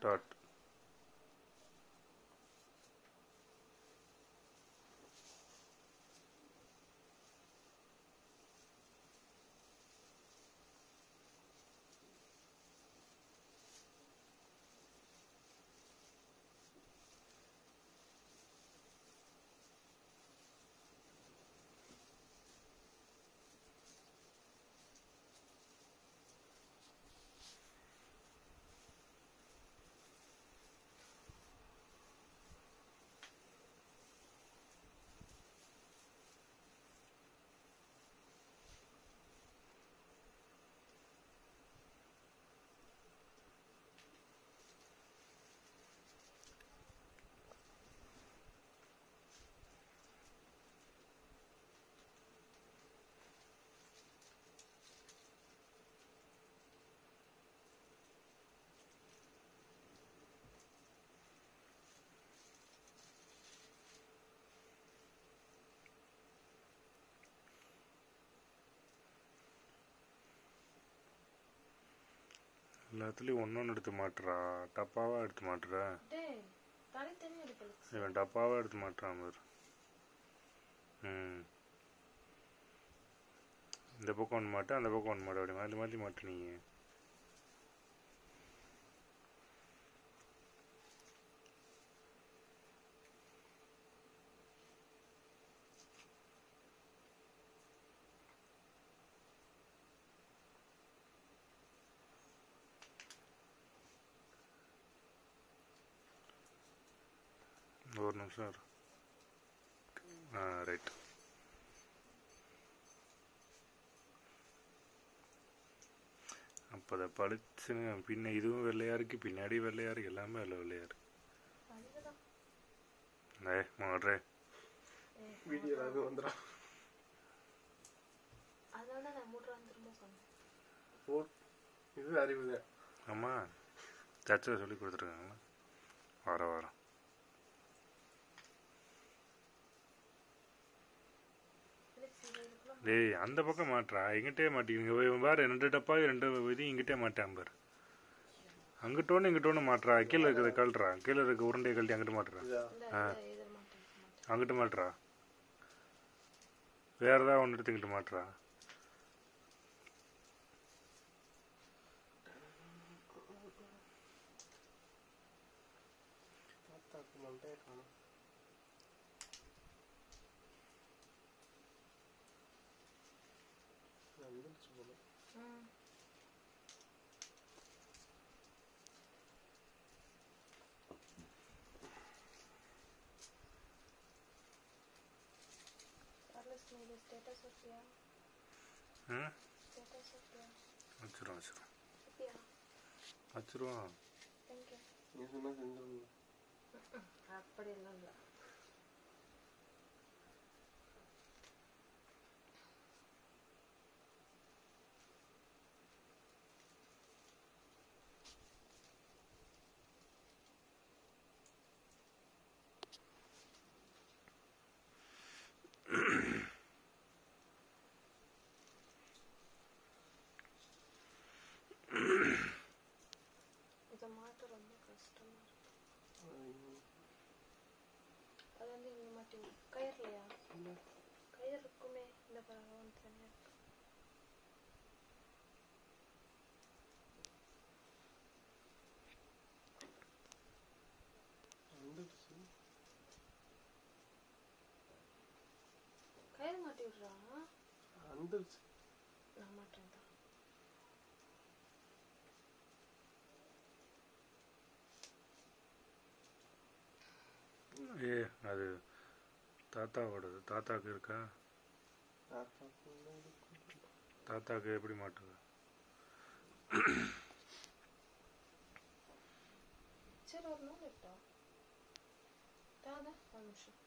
Dot. எல்லாத்துலேயும் ஒன்று எடுத்து மாட்டுறா. டப்பாவாக எடுத்து மாட்டுற. இவன் டப்பாவாக எடுத்து மாட்டுறான் பாரு. இந்த பக்கம் ஒன்று மாட்டு, அந்த பக்கம் ஒன்று மாட்டு. அப்படி மாற்றி மாற்றி மாட்டு. நீங்கள் ஒரு நிமிஷம் இரு. ரைட். அப்போ அதை பழிச்சுன்னு பின்ன இதுவும் வெள்ளையா இருக்கு, பின்னாடி வெள்ளையா இருக்கு, எல்லாமே வெள்ளையா இருக்கு. மாடுறே வீடியோ வந்துடும். இது அறிவுங்க. ஆமாம், சர்ச்சில் சொல்லி கொடுத்துருக்காங்களா வாரம். டேய் அந்த பக்கம் மாட்டுறா. எங்கிட்டே மாட்டிக்கிறீங்க பாரு. 2 டப்பா 2 இது இங்கிட்டே மாட்டான் பாரு. அங்கிட்ட ஒன்று இங்கிட்ட ஒன்று மாட்டுறா. கீழே இருக்கிறத கழட்டுறா. கீழே இருக்க உருண்டையை கழட்டி அங்கிட்ட மாட்டுறா. அங்கிட்ட மாட்டுறா. வேற ஏதாவது ஒன்று எடுத்து இங்கிட்ட மாட்டுறா. வச்சிருவோம். அப்படியெல்லாம் இல்லை. இதை மாட்ட ரொம்ப கஷ்டமா இருக்கு. அது வந்து இங்க மாட்டி கயிறுலையா? கயிறு இருக்குமே. இந்த பழம் வந்து தனியா இருக்கு. கயிறு மாட்டி விடுறா. நான் மாட்டேன். அது தாத்தாவோடது. தாத்தாக்கு இருக்கா? தாத்தாக்கு எப்படி மாட்டுது? சரி ஒரு நூல் எடுத்தா தாதா ஒரு நிமிஷம்.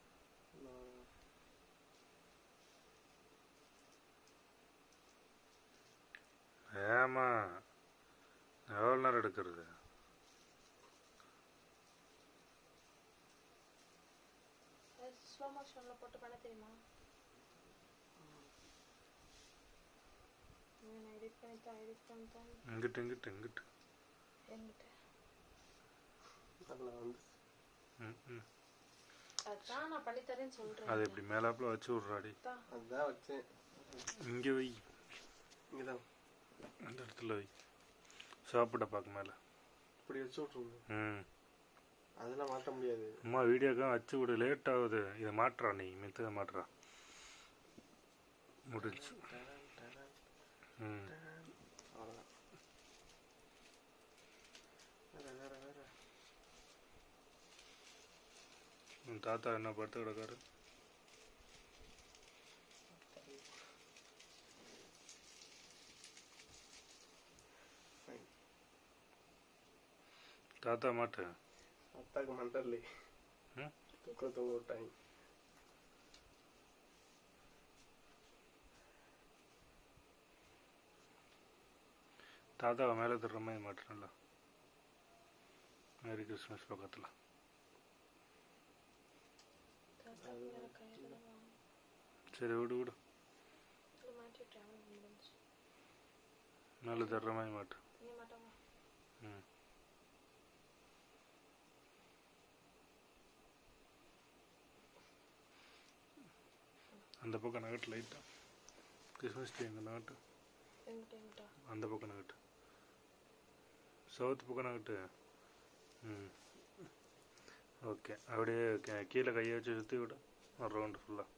ஏமா எவ்வளோ நேரம் எடுக்கிறது? ஸ்லோ மோஷன்ல போட்டு பண்ண தெரியுமா? நான் எடிட் பண்ணிட்டேன். இங்கிட்டு எங்கிட்ட நல்லா வந்து ம் ம் அதான் நான் பண்ணி தரேன்னு சொல்றேன். அதை இப்படி மேலாப்புல வச்சு விட்றாடி. அதுதான் வச்சேன். இங்கே வை, இங்கதான் அந்த இடத்துல வை, சாப்பிட பார்க்க மேலே. இப்படி வச்சு விட்ருங்க. ம் அதெல்லாம் மாற்ற முடியாது. அம்மா வீடியோக்காக வச்சு விடு, லேட் ஆகுது. இதை மாட்டுறா, நீ மித்ததை மாட்டுறா. முடிஞ்சு. ம் அவ்வளோதான். வேற வேற வேற உன் தாத்தா என்ன படுத்து கிடக்காரு? தாத்தா மாட்டு. அத்தாக்கு மண்டர்லே தூங்க விட்டாங்க. தாத்தாவை மேலே தர்ற மாதிரி மாட்டுறல. மேரி கிறிஸ்மஸ் பக்கத்தில். சரி விடு விடு, மேலே தர்ற மாதிரி மாட்டு. ம் அந்த பக்கம் நகட்டு லைட்டா. கிறிஸ்மஸ் ட்ரீ எங்கே நகட்டு? அந்த பக்கம் நகட்டு, சவுத்து பக்கம் நகட்டு. ம் ஓகே. அப்படியே கீழே கையை வச்சு சுற்றி விடு ஒரு ரவுண்டு ஃபுல்லாக.